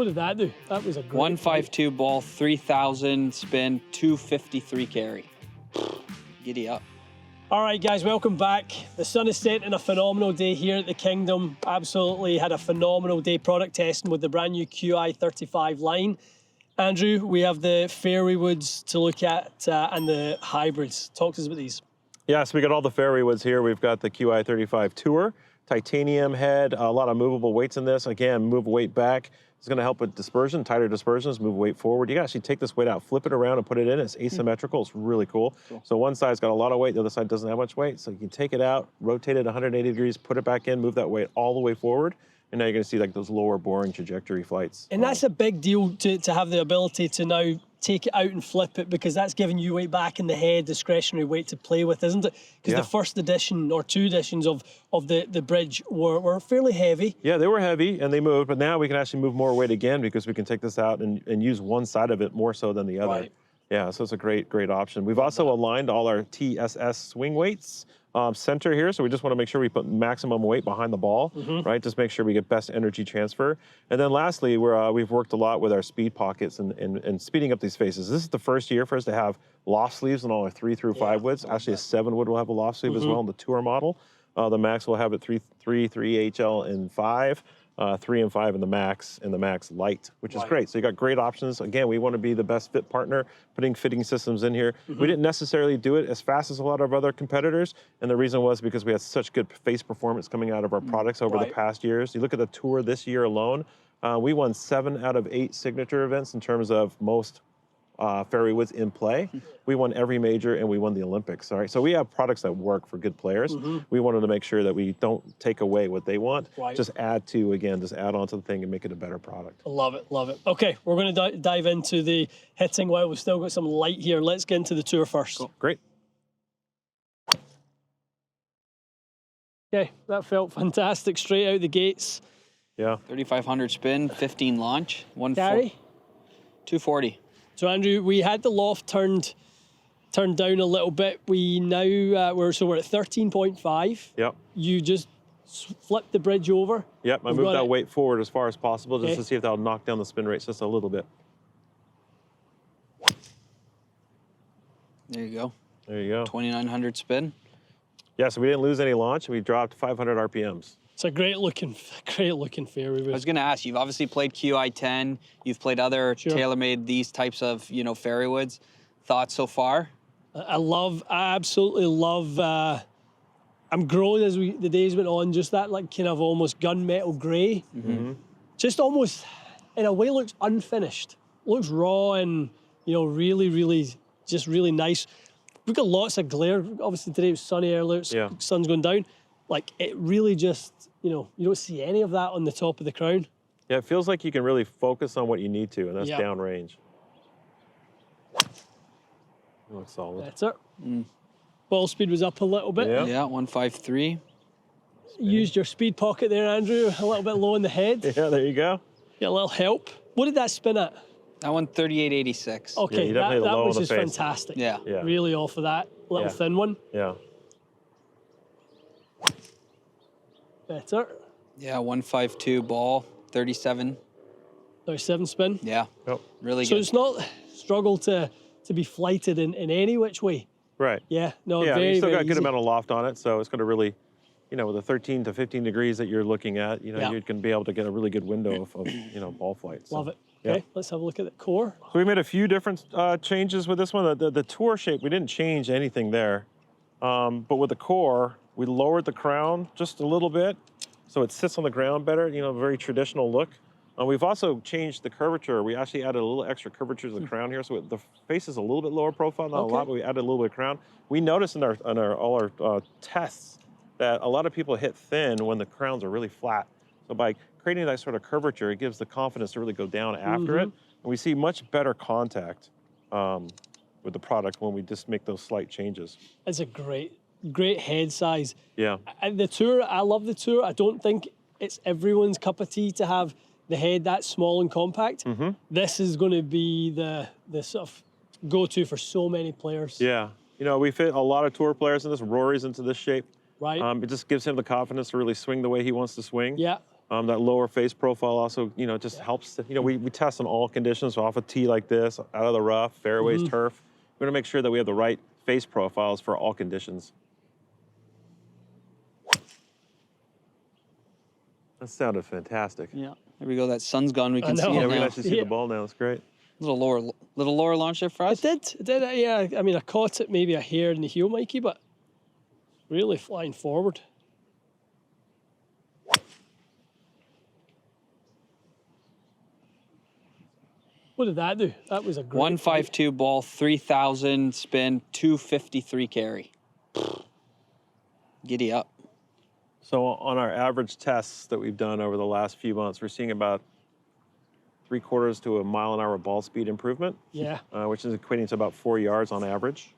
What did that do? That was a great 152 ball, 3,000 spin, 253 carry. Giddy up. All right, guys, welcome back. The sun is set in a phenomenal day here at the Kingdom. Absolutely had a phenomenal day product testing with the brand new Qi35 line. Andrew, we have the Fairway Woods to look at and the hybrids. Talk to us about these. Yeah, so we got all the Fairway Woods here. We've got the Qi35 Tour, titanium head, a lot of movable weights in this. Again, move weight back. It's going to help with dispersion, tighter dispersions, move weight forward. You can actually take this weight out, flip it around and put it in. It's asymmetrical. It's really cool. So one side's got a lot of weight, the other side doesn't have much weight. So you can take it out, rotate it 180 degrees, put it back in, move that weight all the way forward. And now you're going to see like those lower boring trajectory flights. And that's a big deal to have the ability to now take it out and flip it, because that's giving you weight back in the head, discretionary weight to play with, isn't it? Because the first edition or two editions of the bridge were fairly heavy. Yeah, they were heavy and they moved, but now we can actually move more weight again because we can take this out and use one side of it more so than the other. Right. Yeah, so it's a great option. We've also aligned all our TSS swing weights center here, so we just want to make sure we put maximum weight behind the ball, right? Just make sure we get best energy transfer. And then lastly, we've worked a lot with our speed pockets and speeding up these faces. This is the first year for us to have loft sleeves on all our 3 through 5 woods. Actually, a 7 wood will have a loft sleeve as well in the Tour model. The Max will have it 3 HL and 5. 3 and 5 in the Max and the Max Light, which is great. So you got great options. Again, we want to be the best fit partner, putting fitting systems in here. We didn't necessarily do it as fast as a lot of other competitors, and the reason was because we had such good face performance coming out of our products over the past years. You look at the Tour this year alone, we won 7 out of 8 signature events in terms of most Fairway Woods in play. We won every major and we won the Olympics. All right, so we have products that work for good players. We wanted to make sure that we don't take away what they want, just add to, again, just add on to the thing and make it a better product. Love it, love it. Okay, we're going to dive into the hitting while we've still got some light here. Let's get into the Tour first. Cool. Great. Okay, that felt fantastic straight out the gates. Yeah. 3,500 spin, 15 launch, Carry? 240. So Andrew, we had the loft turned down a little bit. We now we're at 13.5. Yep. You just flipped the bridge over. Yep. I moved that weight forward as far as possible just to see if that'll knock down the spin rates just a little bit. There you go. There you go. 2,900 spin. Yeah. So we didn't lose any launch. We dropped 500 RPMs. It's a great looking fairway. I was going to ask, you've obviously played QI10, you've played other TaylorMade, these types of, fairway woods. Thoughts so far? I absolutely love, I'm growing as the days went on, just that like kind of almost gunmetal gray. Just almost, in a way, looks unfinished. Looks raw and, really nice. We've got lots of glare. Obviously today it was sunny earlier, sun's going down. Like, it really just, you don't see any of that on the top of the crown. Yeah, it feels like you can really focus on what you need to, and that's downrange. It looks solid. That's it. Ball speed was up a little bit. Yeah, 153. Used your speed pocket there, Andrew, a little bit low in the head. Yeah, there you go. Get a little help. What did that spin at? That one, 38.86. Okay, that was just fantastic. Yeah. Really off of that little thin one. Yeah. Better. Yeah, 152 ball, 37. 37 spin. Yeah. Yep. Really good. So it's not struggle to be flighted in any which way. Right. Yeah. No. Yeah, very, you still very got a good easy. amount of loft on it, so it's going to really, with the 13 to 15 degrees that you're looking at, you can be able to get a really good window of ball flight. So. Love it. Okay, let's have a look at the core. So we made a few different changes with this one. The Tour shape, we didn't change anything there, but with the core, we lowered the crown just a little bit, so it sits on the ground better, very traditional look. We've also changed the curvature. We actually added a little extra curvature to the crown here, so the face is a little bit lower profile, not a lot, but we added a little bit of crown. We noticed in all our tests that a lot of people hit thin when the crowns are really flat. So by creating that sort of curvature, it gives the confidence to really go down after it. And we see much better contact with the product when we just make those slight changes. It's a great head size. Yeah. And the Tour, I love the Tour. I don't think it's everyone's cup of tea to have the head that small and compact. This is going to be the sort of go-to for so many players. Yeah. We fit a lot of Tour players in this. Rory's into this shape. Right. It just gives him the confidence to really swing the way he wants to swing. Yeah. That lower face profile also, just helps. We test on all conditions, so off a tee like this, out of the rough, fairways, turf. We want to make sure that we have the right face profiles for all conditions. That sounded fantastic. Yeah, there we go. That sun's gone. We can see it Yeah, we now. can actually see the ball now. It's great. Little lower launch there for us. It did. Yeah, I mean, I caught it maybe a hair in the heel, Mikey, but really flying forward. What did that do? That was a great 152 ball, 3,000 spin, 253 carry. Giddy up. So on our average tests that we've done over the last few months, we're seeing about 3/4 to a mile-an-hour ball speed improvement. Yeah. Which is equating to about 4 yards on average.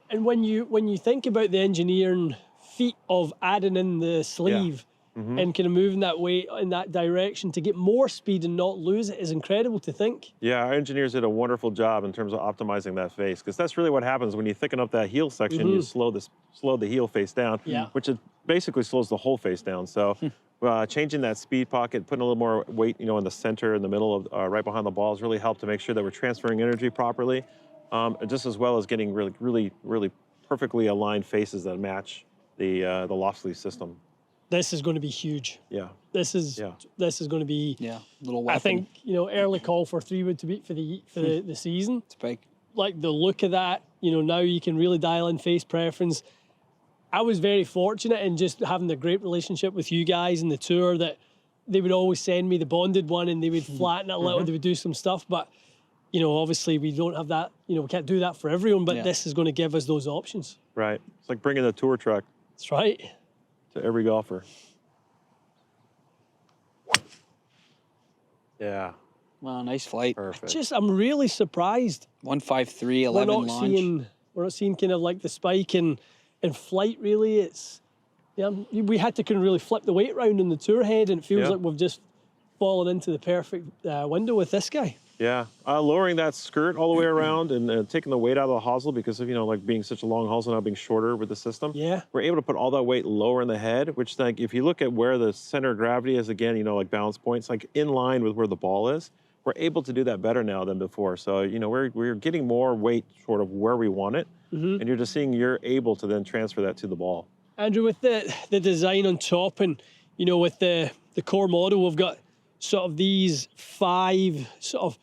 And when you think about the engineering feat of adding in the sleeve and kind of moving that weight in that direction to get more speed and not lose it is incredible to think. Yeah, our engineers did a wonderful job in terms of optimizing that face, because that's really what happens when you thicken up that heel section. You slow the heel face down, which it basically slows the whole face down. So changing that speed pocket, putting a little more weight, in the center, in the middle of right behind the ball, has really helped to make sure that we're transferring energy properly, just as well as getting really perfectly aligned faces that match the loft sleeve system. This is going to be huge. Yeah. This is going to be little weapon. I think early call for 3-wood to beat for the season. It's big. Like the look of that, now you can really dial in face preference. I was very fortunate in just having a great relationship with you guys in the tour that they would always send me the bonded one and they would flatten it a little, they would do some stuff, but obviously we don't have that, we can't do that for everyone, but this is going to give us those options. Right. It's like bringing the tour truck. That's right. To every golfer. Yeah. Wow, nice flight. Perfect. I'm really surprised. 153, 11 launch. We're not seeing kind of like the spike in flight, really. It's, we had to kind of really flip the weight around in the tour head, and it feels like we've just fallen into the perfect window with this guy. Yeah, lowering that skirt all the way around and taking the weight out of the hosel because of, like being such a long hosel now being shorter with the system. Yeah. We're able to put all that weight lower in the head, which like if you look at where the center of gravity is, again, like balance points, like in line with where the ball is, we're able to do that better now than before. So, we're getting more weight sort of where we want it. And you're just seeing you're able to then transfer that to the ball. Andrew, with the design on top and, with the core model, we've got sort of these 5 sort of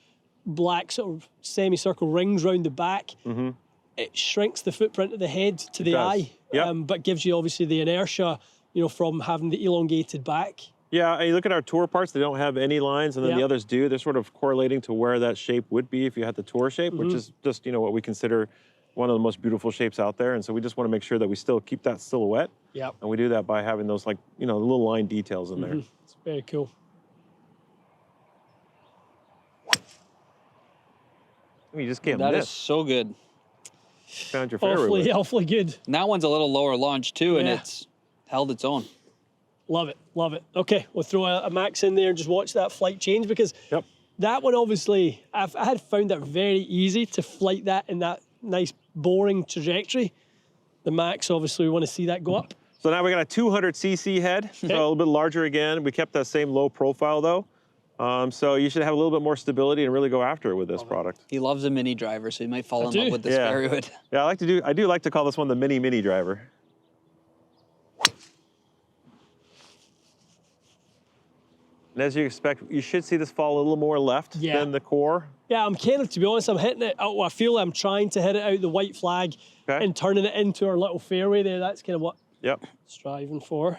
black sort of semicircle rings round the back. It shrinks the footprint of the head to the eye, but gives you obviously the inertia, from having the elongated back. Yeah, and you look at our tour parts, they don't have any lines, and then the others do. They're sort of correlating to where that shape would be if you had the tour shape, which is just, what we consider one of the most beautiful shapes out there. And so we just want to make sure that we still keep that silhouette. Yeah. And we do that by having those little line details in there. It's very cool. You just can't miss. That is so good. Found your fairway. Awfully good. And that one's a little lower launch too, and it's held its own. Love it, love it. Okay, we'll throw a max in there and just watch that flight change, because that one obviously, I had found that very easy to flight that in that nice boring trajectory. The max, obviously, we want to see that go up. So now we got a 200cc head, so a little bit larger again. We kept that same low profile though. So you should have a little bit more stability and really go after it with this product. He loves a mini driver, so he might fall in love with this fairway wood. Yeah, I do like to call this one the mini driver. And as you expect, you should see this fall a little more left than the core. Yeah, I'm kind of, to be honest, I'm hitting it out. I feel I'm trying to hit it out the white flag and turning it into our little fairway there. That's kind of what I'm striving for.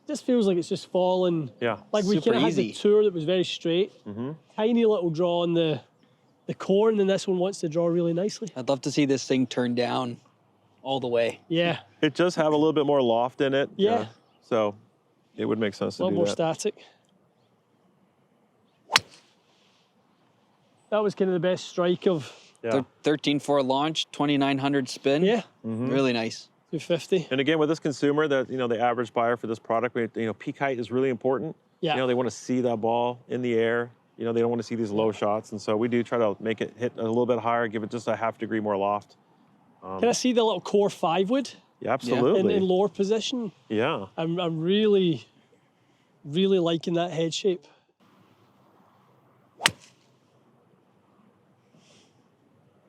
Just feels like it's just fallen. Yeah. Like we kind of had the tour that was very straight. Tiny little draw on the core, and then this one wants to draw really nicely. I'd love to see this thing turn down all the way. Yeah. It does have a little bit more loft in it. Yeah. So it would make sense to do that. A little more static. That was kind of the best strike of 13-4 launch, 2,900 spin. Yeah. Really nice. 250. And again, with this consumer, that the average buyer for this product, peak height is really important. Yeah. They want to see that ball in the air. They don't want to see these low shots, and so we do try to make it hit a little bit higher, give it just a half degree more loft. Can I see the little core 5-wood? Yeah, absolutely. in lower position. Yeah. I'm really, really liking that head shape.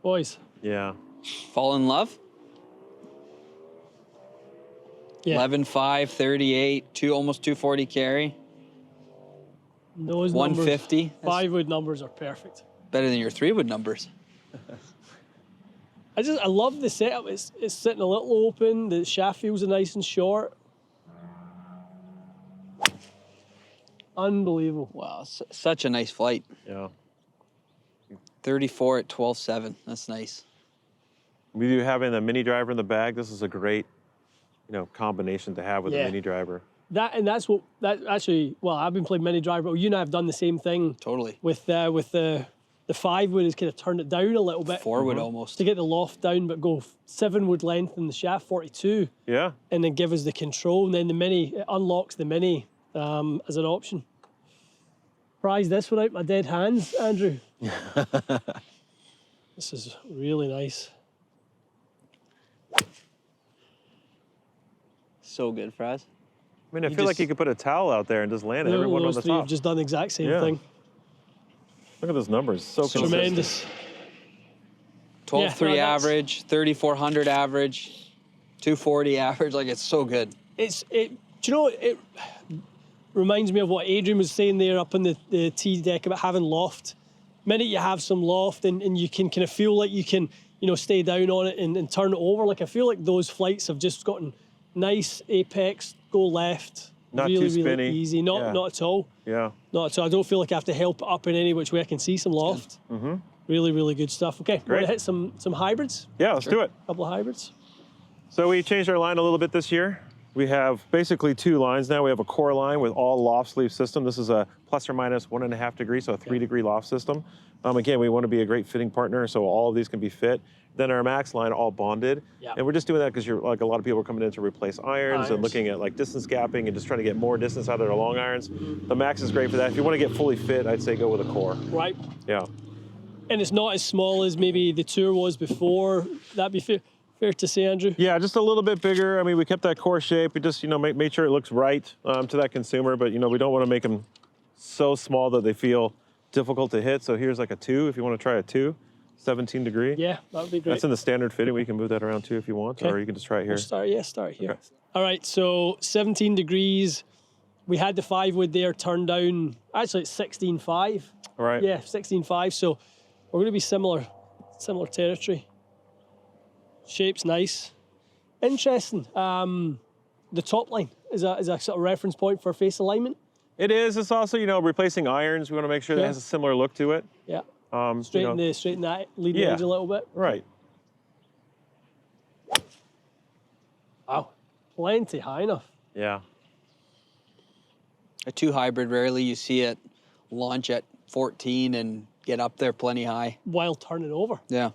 Boys. Yeah. Fall in love? Yeah. 11.5, 38, almost 240 carry. Those 150. numbers, 5-wood numbers are perfect. Better than your 3-wood numbers. I love the setup. It's sitting a little open. The shaft feels nice and short. Unbelievable. Wow, such a nice flight. Yeah. 34 at 12.7. That's nice. With you having a mini driver in the bag, this is a great, combination to have with a mini driver. That's actually, well, I've been playing mini driver. Well, you and I have done the same thing. Totally. With the 5-wood is kind of turned it down a little bit. 4-wood almost. To get the loft down, but go 7-wood length in the shaft, 42. Yeah. And then give us the control. And then the mini, it unlocks the mini as an option. Prize this without my dead hands, Andrew. This is really nice. So good, Fraz. I mean, I feel like you could put a towel out there and just land it. Everyone on the top. Have just done the exact same thing. Look at those numbers. So consistent. Tremendous. 12.3 average, 3,400 average, 240 average. Like, it's so good. Do you know, it reminds me of what Adrian was saying there up on the tee deck about having loft. The minute you have some loft and you can kind of feel like you can, stay down on it and turn it over. Like, I feel like those flights have just gotten nice apex, go left. Not really, too spinny. really easy. Not at all. Yeah. Not at all. I don't feel like I have to help it up in any which way. I can see some loft. Mm-hmm. Really, really good stuff. Okay, we're gonna hit some hybrids. Yeah, let's do it. A couple of hybrids. So we changed our line a little bit this year. We have basically 2 lines now. We have a core line with all loft sleeve system. This is a plus or minus 1.5 degrees, so a 3-degree loft system. Again, we want to be a great fitting partner, so all of these can be fit. Then our Max line, all bonded. Yeah. And we're just doing that because you're like a lot of people are coming in to replace irons and looking at like distance gapping and just trying to get more distance out of their long irons. The Max is great for that. If you want to get fully fit, I'd say go with a core. Right. Yeah. And it's not as small as maybe the Tour was before. That'd be fair to say, Andrew? Yeah, just a little bit bigger. I mean, we kept that core shape. We just, made sure it looks right to that consumer, but, we don't want to make them so small that they feel difficult to hit. So here's like a 2 if you want to try a 2, 17 degree. Yeah, that would be great. That's in the standard fitting. We can move that around too if you want, or you can just try it here. We'll start here. Okay. All right, so 17 degrees. We had the 5-wood there turned down. Actually, it's 16.5. All right. Yeah, 16.5. So we're going to be similar territory. Shape's nice. Interesting. The top line is a sort of reference point for face alignment. It is. It's also, replacing irons. We want to make sure that it has a similar look to it. Yeah. Straighten that leading edge a little bit. Right. Wow. Plenty high enough. Yeah. A 2 hybrid, rarely you see it launch at 14 and get up there plenty high. While turning over. Yeah.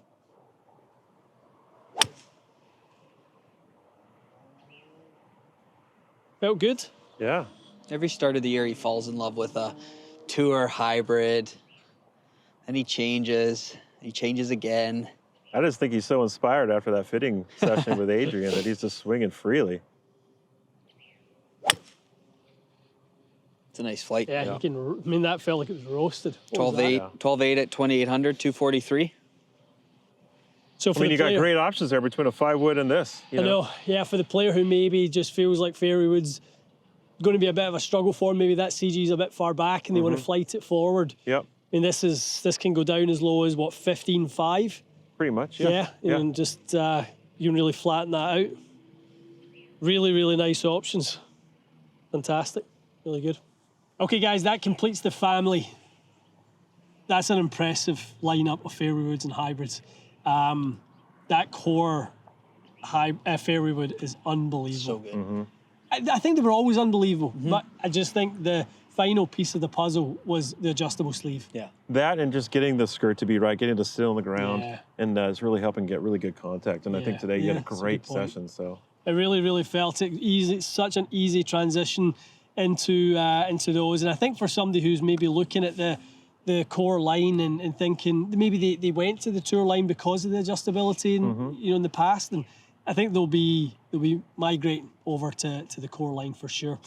Felt good. Yeah. Every start of the year, he falls in love with a Tour hybrid. Then he changes again. I just think he's so inspired after that fitting session with Adrian that he's just swinging freely. It's a nice flight. Yeah, that felt like it was roasted. 12.8 at 2,800, 243. So for you got great options there between a 5-wood and this. I know, yeah, for the player who maybe just feels like Fairway Woods going to be a bit of a struggle for him, maybe that CG is a bit far back and they want to flight it forward. Yep. I mean, this can go down as low as, what, 15.5? Pretty much, yeah. And just, you can really flatten that out. Really, really nice options. Fantastic, really good. Okay, guys, that completes the family. That's an impressive lineup of Fairway Woods and hybrids. That core Fairway Wood is unbelievable. So good. I think they were always unbelievable, but I just think the final piece of the puzzle was the adjustable sleeve. Yeah. That and just getting the skirt to be right, getting it to sit on the ground, and it's really helping get really good contact. And I think today you had a great session. So I really, really felt it easy. It's such an easy transition into those. And I think for somebody who's maybe looking at the core line and thinking maybe they went to the Tour line because of the adjustability in the past, and I think they'll be that we migrate over to the core line for sure.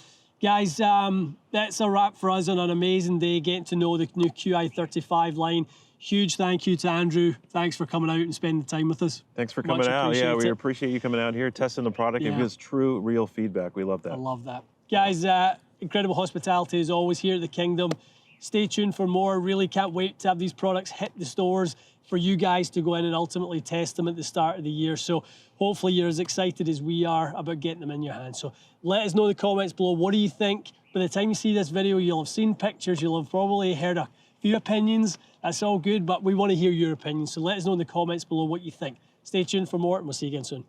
Guys, that's a wrap for us on an amazing day, getting to know the new Qi35 line. Huge thank you to Andrew. Thanks for coming out and spending time with us. Thanks for coming out. Yeah, we appreciate you coming out here, testing the product, and give us true, real feedback. We love that. I love that. Guys, incredible hospitality as always here at the Kingdom. Stay tuned for more. Really can't wait to have these products hit the stores for you guys to go in and ultimately test them at the start of the year. So hopefully you're as excited as we are about getting them in your hands. So let us know in the comments below. What do you think? By the time you see this video, you'll have seen pictures. You'll have probably heard a few opinions. That's all good, but we want to hear your opinions. So let us know in the comments below what you think. Stay tuned for more, and we'll see you again soon.